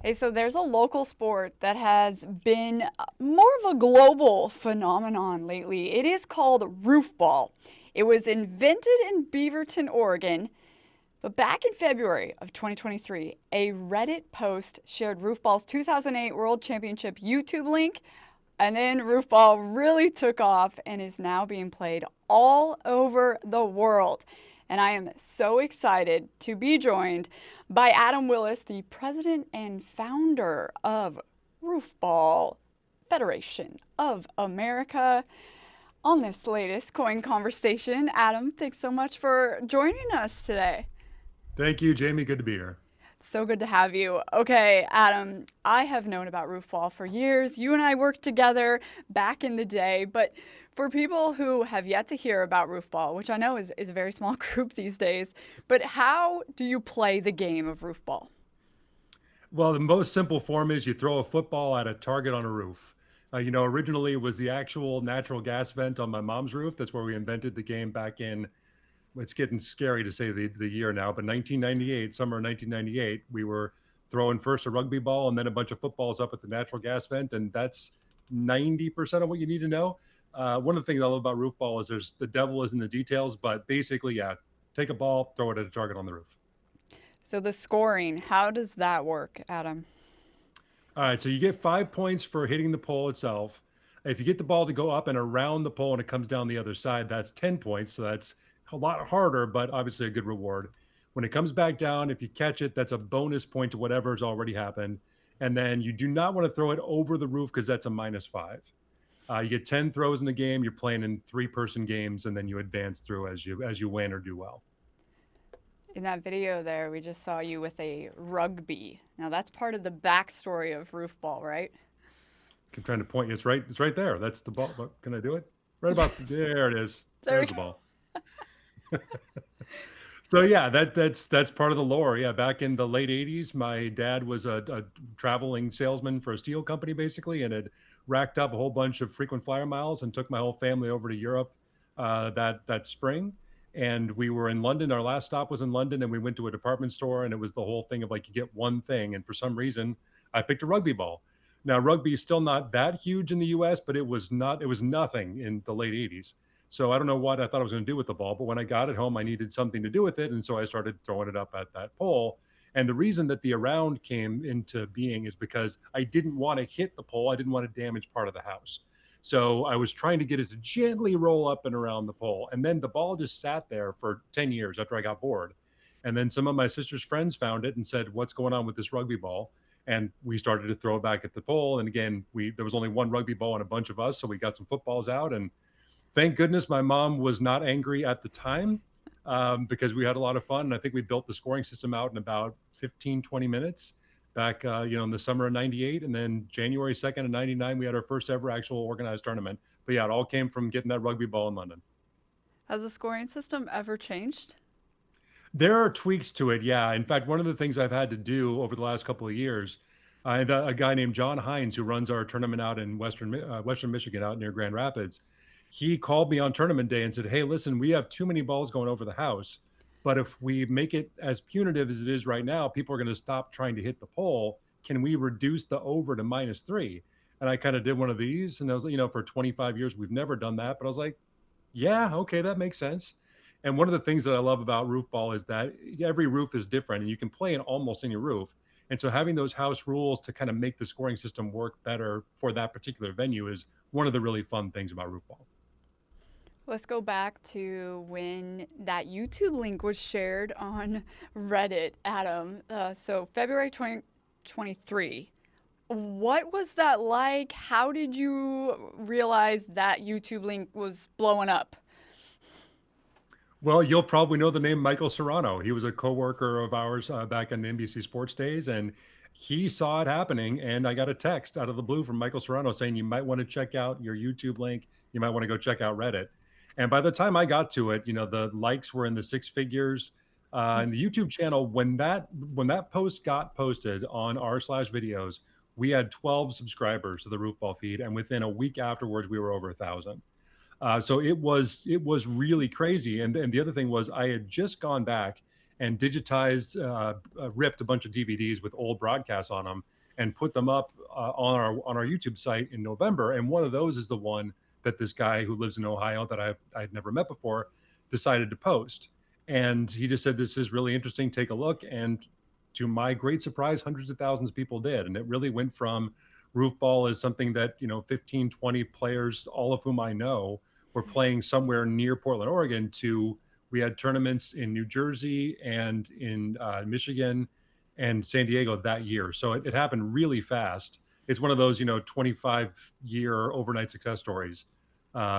Hey, so there's a local sport that has been more of a global phenomenon lately. It is called Roofball. It was invented in Beaverton, Oregon, but back in February of 2023, a Reddit post shared Roofball's 2008 World Championship YouTube link, and then Roofball really took off and is now being played all over the world. And I am so excited to be joined by Adam Willis, the president and founder of Roofball Federation of America, on this latest coin conversation. Adam, thanks so much for joining us today. Thank you, Jamie. Good to be here. So good to have you. Okay, Adam, I have known about Roofball for years. You and I worked together back in the day, but for people who have yet to hear about Roofball, which I know is a very small group these days, but how do you play the game of Roofball? Well, the most simple form is you throw a football at a target on a roof. Originally it was the actual natural gas vent on my mom's roof. That's where we invented the game back in, it's getting scary to say the year now, but 1998, summer of 1998, we were throwing first a rugby ball and then a bunch of footballs up at the natural gas vent. And that's 90% of what you need to know. One of the things I love about roof ball is the devil is in the details, but basically, yeah, take a ball, throw it at a target on the roof. So the scoring, how does that work, Adam? All right, so you get 5 points for hitting the pole itself. If you get the ball to go up and around the pole and it comes down the other side, that's 10 points. So that's a lot harder, but obviously a good reward. When it comes back down, if you catch it, that's a bonus point to whatever has already happened. And then you do not want to throw it over the roof because that's a -5. You get 10 throws in the game. You're playing in three-person games, and then you advance through as you win or do well. In that video there, we just saw you with a rugby. Now that's part of the backstory of Roofball, right? I'm trying to point you. It's right there. That's the ball. Can I do it? Right about there. It is. There we There's go. the ball. So yeah, that's part of the lore. Yeah, back in the late '80s, my dad was a traveling salesman for a steel company, basically, and had racked up a whole bunch of frequent flyer miles and took my whole family over to Europe that spring. And we were in London. Our last stop was in London, and we went to a department store, and it was the whole thing of like you get one thing. And for some reason, I picked a rugby ball. Now, rugby is still not that huge in the U.S., but it was not. It was nothing in the late '80s. So I don't know what I thought I was going to do with the ball, but when I got it home, I needed something to do with it. And so I started throwing it up at that pole. And the reason that the around came into being is because I didn't want to hit the pole. I didn't want to damage part of the house. So I was trying to get it to gently roll up and around the pole. And then the ball just sat there for 10 years after I got bored. And then some of my sister's friends found it and said, "What's going on with this rugby ball?" And we started to throw it back at the pole. And again, there was only one rugby ball and a bunch of us. So we got some footballs out, and thank goodness my mom was not angry at the time, because we had a lot of fun. And I think we built the scoring system out in about 15, 20 minutes back, in the summer of '98. And then January 2nd of '99, we had our first ever actual organized tournament. But yeah, it all came from getting that rugby ball in London. Has the scoring system ever changed? There are tweaks to it. Yeah. In fact, one of the things I've had to do over the last couple of years, I had a guy named John Hines who runs our tournament out in Western Michigan, out near Grand Rapids. He called me on tournament day and said, "Hey, listen, we have too many balls going over the house, but if we make it as punitive as it is right now, people are going to stop trying to hit the pole. Can we reduce the over to -3?" And I kind of did one of these, and I was, for 25 years we've never done that, but I was like, "Yeah, okay, that makes sense." And one of the things that I love about roof ball is that every roof is different and you can play in almost any roof. And so having those house rules to kind of make the scoring system work better for that particular venue is one of the really fun things about roof ball. Let's go back to when that YouTube link was shared on Reddit, Adam. So February 2023. What was that like? How did you realize that YouTube link was blowing up? Well, you'll probably know the name Michael Serrano. He was a coworker of ours back in NBC Sports days, and he saw it happening. And I got a text out of the blue from Michael Serrano saying, "You might want to check out your YouTube link. You might want to go check out Reddit." And by the time I got to it, the likes were in the six figures. And the YouTube channel, when that post got posted on r/videos, we had 12 subscribers to the Roofball feed, and within a week afterwards, we were over 1,000. So it was really crazy. And the other thing was I had just gone back and digitized, ripped a bunch of DVDs with old broadcasts on them and put them up on our YouTube site in November. And one of those is the one that this guy who lives in Ohio that I'd never met before decided to post. And he just said, "This is really interesting. Take a look." And to my great surprise, hundreds of thousands of people did. And it really went from Roofball is something that, 15, 20 players, all of whom I know, were playing somewhere near Portland, Oregon, to we had tournaments in New Jersey and in Michigan and San Diego that year. So it happened really fast. It's one of those, 25-year overnight success stories.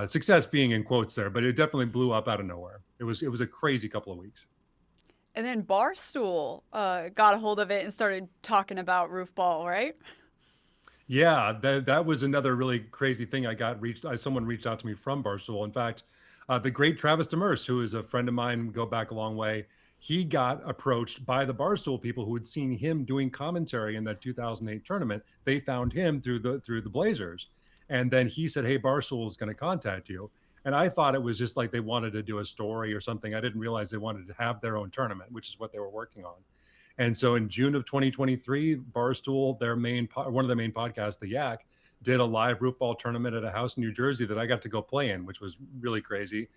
Success being in quotes there, but it definitely blew up out of nowhere. It was a crazy couple of weeks. And then Barstool got a hold of it and started talking about Roofball, right? Yeah, that was another really crazy thing. Someone reached out to me from Barstool. In fact, the great Travis Demers, who is a friend of mine, we go back a long way. He got approached by the Barstool people who had seen him doing commentary in that 2008 tournament. They found him through the Blazers, and then he said, "Hey, Barstool is going to contact you." And I thought it was just like they wanted to do a story or something. I didn't realize they wanted to have their own tournament, which is what they were working on. And so in June of 2023, Barstool, one of their main podcasts, The Yak, did a live Roofball tournament at a house in New Jersey that I got to go play in, which was really crazy.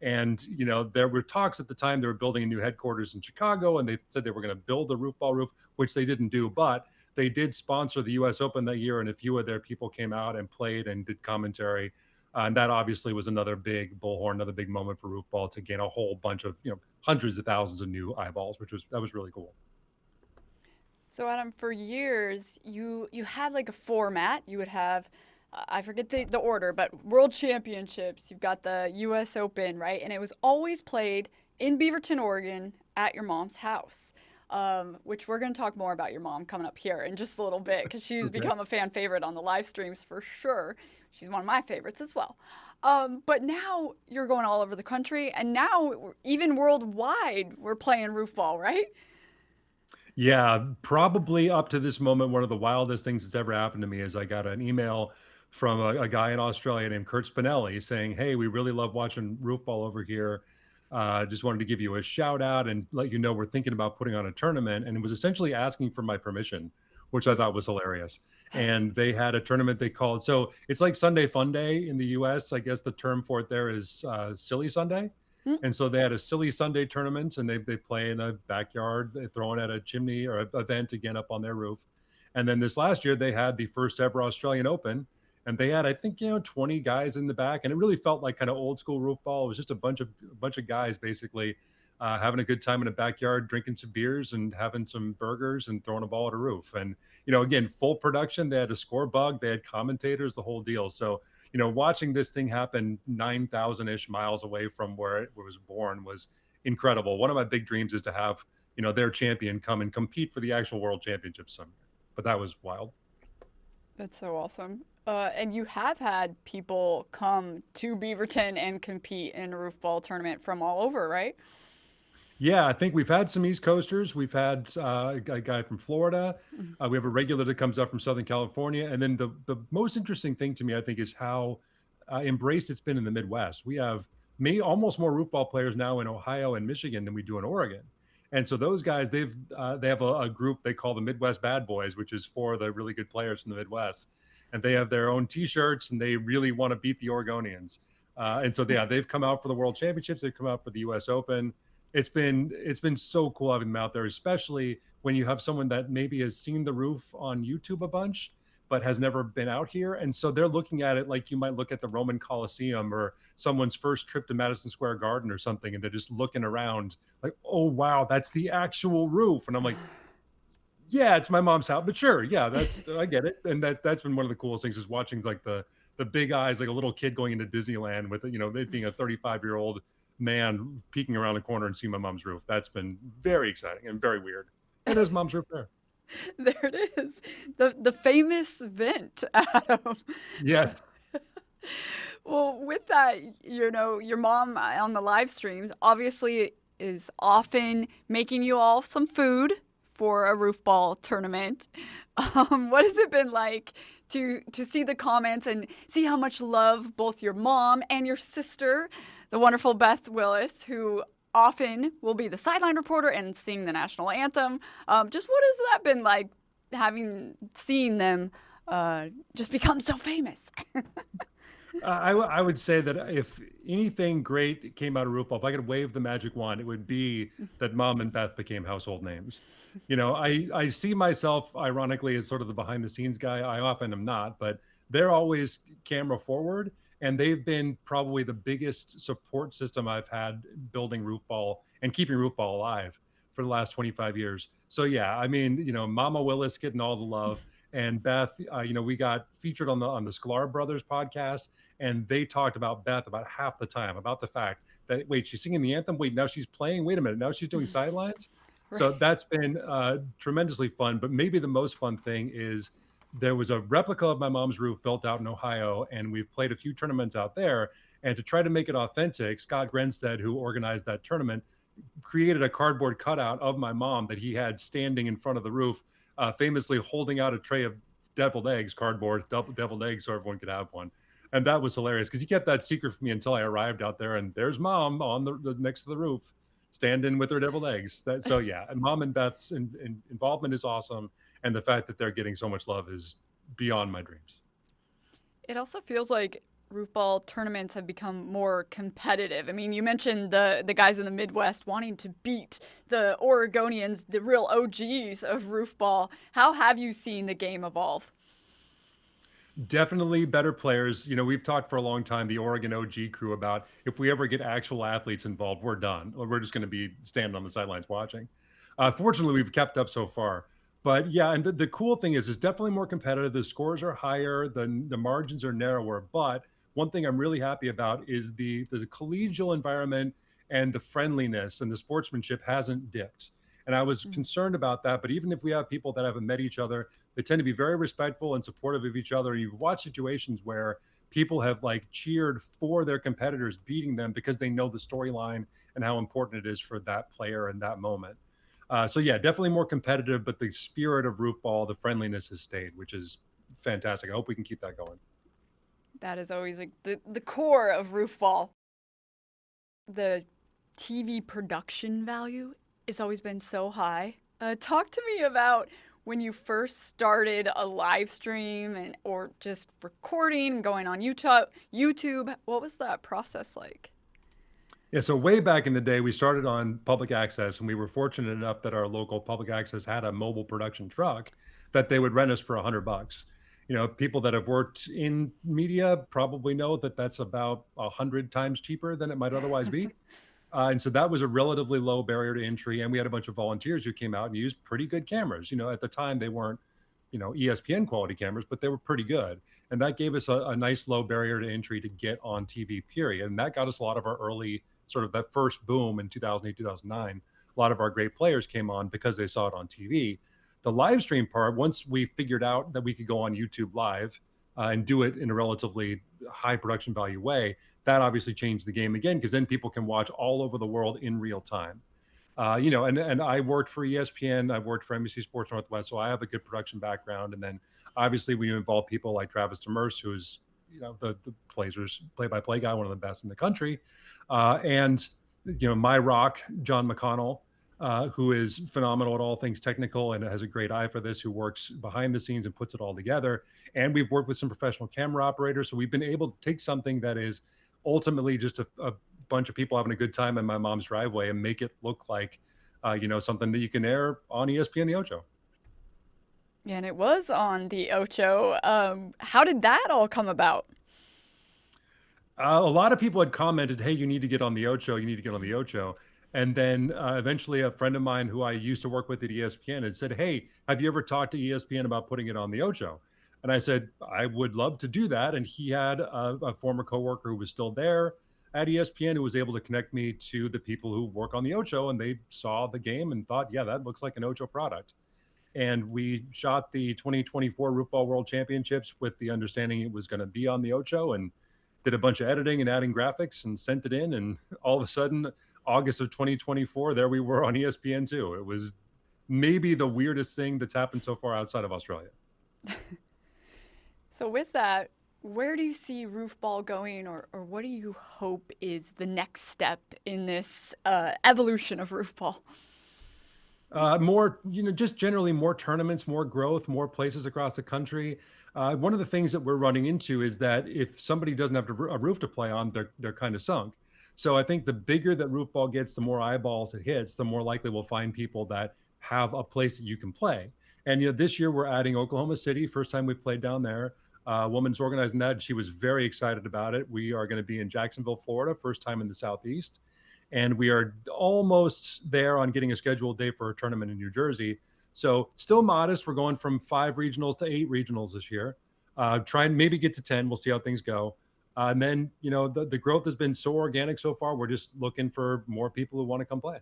And, there were talks at the time, they were building a new headquarters in Chicago, and they said they were going to build a Roofball roof, which they didn't do, but they did sponsor the US Open that year. And a few of their people came out and played and did commentary. And that obviously was another big bullhorn, another big moment for Roofball to gain a whole bunch of, hundreds of thousands of new eyeballs, that was really cool. So Adam, for years you had like a format. You would have I forget the order, but World Championships. You've got the U.S. Open, right? And it was always played in Beaverton, Oregon, at your mom's house. Which we're going to talk more about your mom coming up here in just a little bit because she's Okay. become a fan favorite on the live streams for sure. She's one of my favorites as well. But now you're going all over the country, and now even worldwide, we're playing Roofball, right? Yeah, probably up to this moment, one of the wildest things that's ever happened to me is I got an email from a guy in Australia named Kurt Spinelli saying, "Hey, we really love watching Roofball over here. Just wanted to give you a shout out and let you know we're thinking about putting on a tournament." And it was essentially asking for my permission, which I thought was hilarious. And they had a tournament they called, so it's like Sunday Fun Day in the US. I guess the term for it there is Silly Sunday. Hmm? And so they had a Silly Sunday tournament, and they play in a backyard, they throw it at a chimney or a vent again up on their roof. And then this last year, they had the first ever Australian Open, and they had, I think, 20 guys in the back, and it really felt like kind of old school roof ball. It was just a bunch of guys basically having a good time in a backyard, drinking some beers and having some burgers and throwing a ball at a roof. And again, full production. They had a score bug, they had commentators, the whole deal. So watching this thing happen 9,000-ish miles away from where it was born was incredible. One of my big dreams is to have, their champion come and compete for the actual world championship someday. But that was wild. That's so awesome. And you have had people come to Beaverton and compete in a Roofball tournament from all over, right? Yeah, I think we've had some East Coasters. We've had a guy from Florida. Mhm. We have a regular that comes up from Southern California. And then the most interesting thing to me, I think, is how embraced it's been in the Midwest. We have almost more roofball players now in Ohio and Michigan than we do in Oregon. And so those guys, they have a group they call the Midwest Bad Boys, which is for the really good players from the Midwest. And they have their own T-shirts, and they really want to beat the Oregonians. And so yeah, they've come out for the World Championships. They've come out for the U.S. Open. It's been so cool having them out there, especially when you have someone that maybe has seen the roof on YouTube a bunch, but has never been out here. And so they're looking at it like you might look at the Roman Colosseum or someone's first trip to Madison Square Garden or something. And they're just looking around like, "Oh, wow, that's the actual roof." And I'm like, "Yeah, it's my mom's house, but sure. Yeah, I get it." And that's been one of the coolest things is watching like the big eyes, like a little kid going into Disneyland with, it being a 35-year-old man peeking around the corner and seeing my mom's roof. That's been very exciting and very weird. And there's mom's roof there. There it is. The famous vent, Adam. Yes. Well, with that, your mom on the live streams obviously is often making you all some food for a Roofball tournament. What has it been like to see the comments and see how much love both your mom and your sister, the wonderful Beth Willis, who often will be the sideline reporter and sing the national anthem. Just what has that been like, having seen them just become so famous? I would say that if anything great came out of RuPaul, if I could wave the magic wand, it would be that Mom and Beth became household names. I see myself ironically as sort of the behind the scenes guy. I often am not, but they're always camera forward, and they've been probably the biggest support system I've had building RuPaul and keeping RuPaul alive for the last 25 years. So yeah, I mean, Mama Willis getting all the love, and Beth, we got featured on the Sklar Brothers podcast, and they talked about Beth about half the time about the fact that, wait, she's singing the anthem. Wait, now she's playing. Wait a minute, now she's doing sidelines. Right. So that's been tremendously fun. But maybe the most fun thing is there was a replica of my mom's roof built out in Ohio, and we've played a few tournaments out there. And to try to make it authentic, Scott Grenstead, who organized that tournament, created a cardboard cutout of my mom that he had standing in front of the roof, famously holding out a tray of deviled eggs, cardboard deviled eggs, so everyone could have one. And that was hilarious because he kept that secret from me until I arrived out there, and there's Mom on the next to the roof, standing with her deviled eggs. So yeah, and Mom and Beth's involvement is awesome, and the fact that they're getting so much love is beyond my dreams. It also feels like roofball tournaments have become more competitive. I mean, you mentioned the guys in the Midwest wanting to beat the Oregonians, the real OGs of roofball. How have you seen the game evolve? Definitely better players. We've talked for a long time, the Oregon OG crew, about if we ever get actual athletes involved, we're done. Or we're just going to be standing on the sidelines watching. Fortunately, we've kept up so far. But yeah, and the cool thing is, it's definitely more competitive. The scores are higher, the margins are narrower. But one thing I'm really happy about is the collegial environment and the friendliness and the sportsmanship hasn't dipped. And I was concerned about that. But even if we have people that haven't met each other, they tend to be very respectful and supportive of each other. You've watched situations where people have like cheered for their competitors beating them because they know the storyline and how important it is for that player in that moment. So yeah, definitely more competitive, but the spirit of Roofball, the friendliness has stayed, which is fantastic. I hope we can keep that going. That is always like the core of roofball. The TV production value has always been so high. Talk to me about when you first started a live stream and or just recording and going on YouTube. YouTube, what was that process like? Yeah, so way back in the day, we started on public access, and we were fortunate enough that our local public access had a mobile production truck that they would rent us for $100. People that have worked in media probably know that that's about 100 times cheaper than it might otherwise be. And so that was a relatively low barrier to entry. And we had a bunch of volunteers who came out and used pretty good cameras. At the time, they weren't, ESPN quality cameras, but they were pretty good. And that gave us a nice low barrier to entry to get on TV, period. And that got us a lot of our early, sort of that first boom in 2008, 2009. A lot of our great players came on because they saw it on TV. The live stream part, once we figured out that we could go on YouTube Live and do it in a relatively high production value way, that obviously changed the game again, because then people can watch all over the world in real time. And I worked for ESPN, I've worked for NBC Sports Northwest, so I have a good production background. And then obviously when you involve people like Travis Demers, who is the Blazers play-by-play guy, one of the best in the country, and my rock John McConnell, who is phenomenal at all things technical and has a great eye for this, who works behind the scenes and puts it all together. And we've worked with some professional camera operators, so we've been able to take something that is ultimately just a bunch of people having a good time in my mom's driveway and make it look like something that you can air on ESPN the Ocho. Yeah, and it was on the Ocho. How did that all come about? A lot of people had commented, "Hey, you need to get on the Ocho. You need to get on the Ocho." And then eventually, a friend of mine who I used to work with at ESPN had said, "Hey, have you ever talked to ESPN about putting it on the Ocho?" And I said, "I would love to do that." And he had a former coworker who was still there at ESPN who was able to connect me to the people who work on the Ocho, and they saw the game and thought, "Yeah, that looks like an Ocho product." And we shot the 2024 Roofball World Championships with the understanding it was going to be on the Ocho, and did a bunch of editing and adding graphics and sent it in. And all of a sudden, August of 2024, there we were on ESPN too. It was maybe the weirdest thing that's happened so far outside of Australia. So with that, Where do you see Roofball going, or what do you hope is the next step in this evolution of Roofball? More, just generally more tournaments, more growth, more places across the country. One of the things that we're running into is that if somebody doesn't have a roof to play on, they're kind of sunk. So I think the bigger that roof ball gets, the more eyeballs it hits, the more likely we'll find people that have a place that you can play. And this year we're adding Oklahoma City. First time we've played down there. Woman's organizing that. She was very excited about it. We are going to be in Jacksonville, Florida, first time in the Southeast, and we are almost there on getting a scheduled date for a tournament in New Jersey. So still modest. We're going from 5 regionals to 8 regionals this year. Try and maybe get to 10. We'll see how things go. And then, the growth has been so organic so far. We're just looking for more people who want to come play.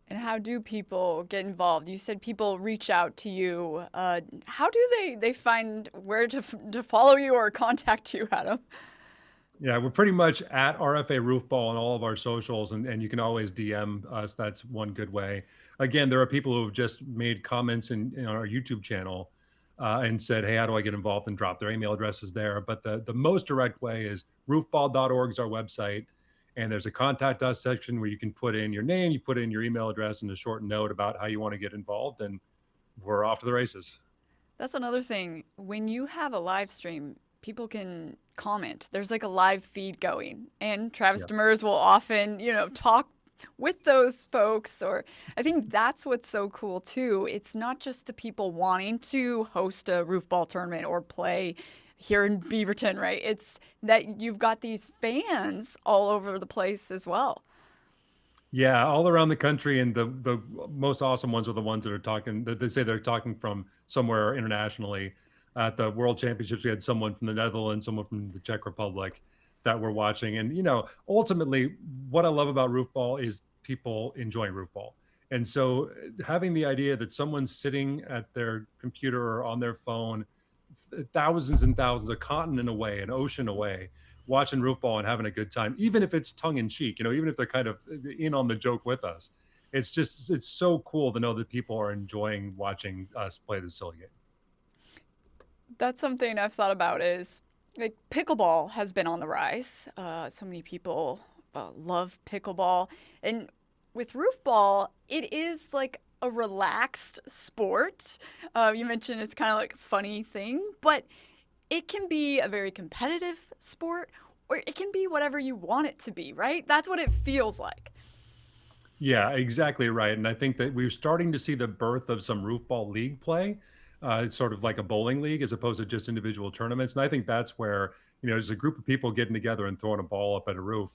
And how do people get involved? You said people reach out to you. How do they find where to follow you or contact you, Adam? Yeah, we're pretty much at RFA Roofball on all of our socials, and you can always DM us. That's one good way. Again, there are people who have just made comments in our YouTube channel and said, "Hey, how do I get involved?" and drop their email addresses there. But the most direct way is roofball.org is our website, and there's a contact us section where you can put in your name, you put in your email address, and a short note about how you want to get involved, and we're off to the races. That's another thing. When you have a live stream, people can comment. There's like a live feed going, and Travis Yeah. Demers will often, talk with those folks. Or I think that's what's so cool too. It's not just the people wanting to host a roofball tournament or play here in Beaverton, right? It's that you've got these fans all over the place as well. Yeah, all around the country, and the most awesome ones are the ones that are talking. That they say they're talking from somewhere internationally. At the World Championships, we had someone from the Netherlands, someone from the Czech Republic that we're watching. And ultimately, what I love about roofball is people enjoying roofball. And so, having the idea that someone's sitting at their computer or on their phone, thousands and thousands, a continent away, an ocean away, watching roofball and having a good time, even if it's tongue in cheek, even if they're kind of in on the joke with us. It's so cool to know that people are enjoying watching us play this silly game. That's something I've thought about is like pickleball has been on the rise. So many people love pickleball. And with roofball, it is like a relaxed sport. You mentioned it's kind of like a funny thing, but it can be a very competitive sport or it can be whatever you want it to be, right? That's what it feels like. Yeah, exactly right. And I think that we're starting to see the birth of some roofball league play. It's sort of like a bowling league as opposed to just individual tournaments. And I think that's where, there's a group of people getting together and throwing a ball up at a roof.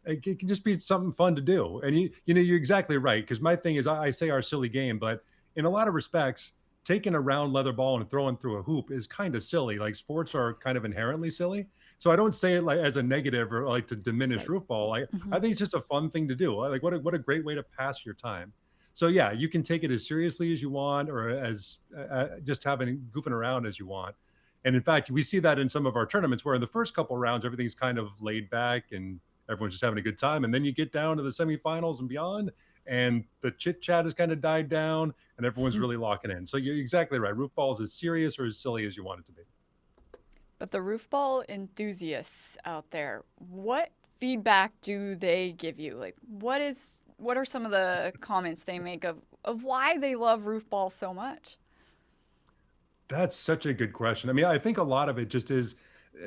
It can just be something fun to do. And you're exactly right. Because my thing is, I say our silly game, but in a lot of respects, taking a round leather ball and throwing through a hoop is kind of silly. Like sports are kind of inherently silly. So I don't say it like as a negative or like to diminish Right. roofball. I Mhm. think it's just a fun thing to do. Like what a great way to pass your time. So yeah, you can take it as seriously as you want, or as just having goofing around as you want. And in fact, we see that in some of our tournaments where in the first couple rounds everything's kind of laid back and everyone's just having a good time, and then you get down to the semifinals and beyond, and the chit chat has kind of died down, and everyone's really locking in. So you're exactly right. Roof ball is as serious or as silly as you want it to be. But the roofball enthusiasts out there, what feedback do they give you? Like what are some of the comments they make of why they love roofball so much? That's such a good question. I mean, I think a lot of it just is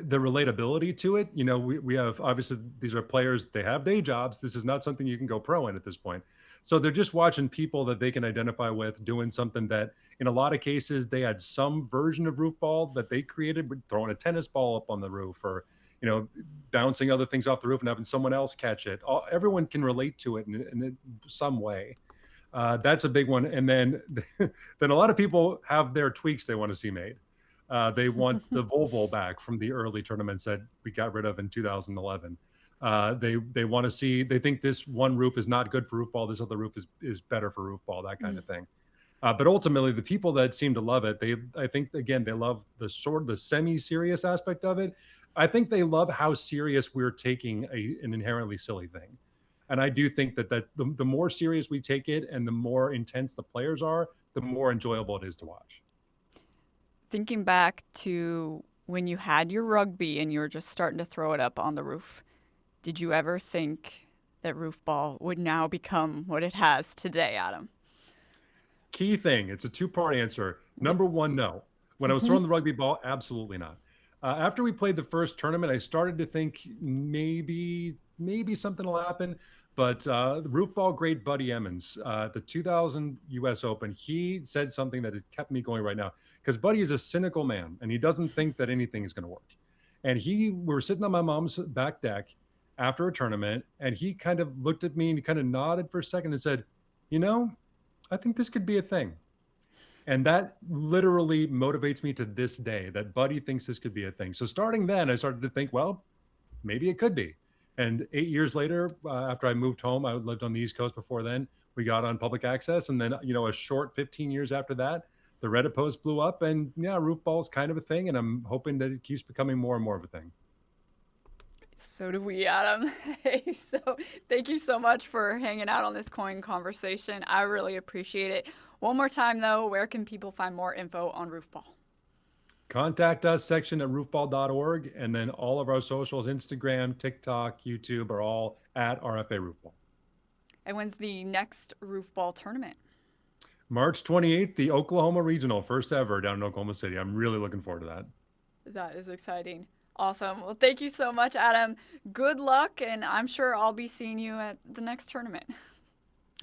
the relatability to it. We have obviously these are players, they have day jobs. This is not something you can go pro in at this point. So they're just watching people that they can identify with doing something that in a lot of cases they had some version of roof ball that they created, throwing a tennis ball up on the roof or, you know, bouncing other things off the roof and having someone else catch it. Everyone can relate to it in some way. That's a big one. And then, then a lot of people have their tweaks they want to see made. They want the Volvo back from the early tournaments that we got rid of in 2011. They want to see. They think this one roof is not good for roof ball. This other roof is better for roof ball. That kind Mm. of thing. But ultimately, the people that seem to love it, I think again they love the semi-serious aspect of it. I think they love how serious we're taking an inherently silly thing. And I do think that the more serious we take it and the more intense the players are, the more enjoyable it is to watch. Thinking back to when you had your rugby and you were just starting to throw it up on the roof, did you ever think that Roofball would now become what it has today, Adam? Key thing, it's a two-part answer. Number Yes. one, no. When I was throwing the rugby ball, absolutely not. After we played the first tournament, I started to think maybe something will happen. But the roof ball great Buddy Emmons, the 2000 U.S. Open, he said something that has kept me going right now. Because Buddy is a cynical man, and he doesn't think that anything is going to work. And we were sitting on my mom's back deck after a tournament, and he kind of looked at me and he kind of nodded for a second and said, "You know, I think this could be a thing." And that literally motivates me to this day that Buddy thinks this could be a thing. So starting then, I started to think, well, maybe it could be. And 8 years later, after I moved home, I lived on the East Coast before then. We got on public access. And then, a short 15 years after that, the Reddit post blew up. And yeah, roof ball is kind of a thing. And I'm hoping that it keeps becoming more and more of a thing. So do we, Adam. Hey, so thank you so much for hanging out on this coin conversation. I really appreciate it. One more time, though, where can people find more info on Roofball? Contact us section at roofball.org. And then all of our socials, Instagram, TikTok, YouTube, are all at RFA Roofball. And when's the next Roofball tournament? March 28th, the Oklahoma Regional, first ever down in Oklahoma City. I'm really looking forward to that. That is exciting. Awesome. Well, thank you so much, Adam. Good luck, and I'm sure I'll be seeing you at the next tournament.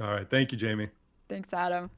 All right. Thank you, Jamie. Thanks, Adam.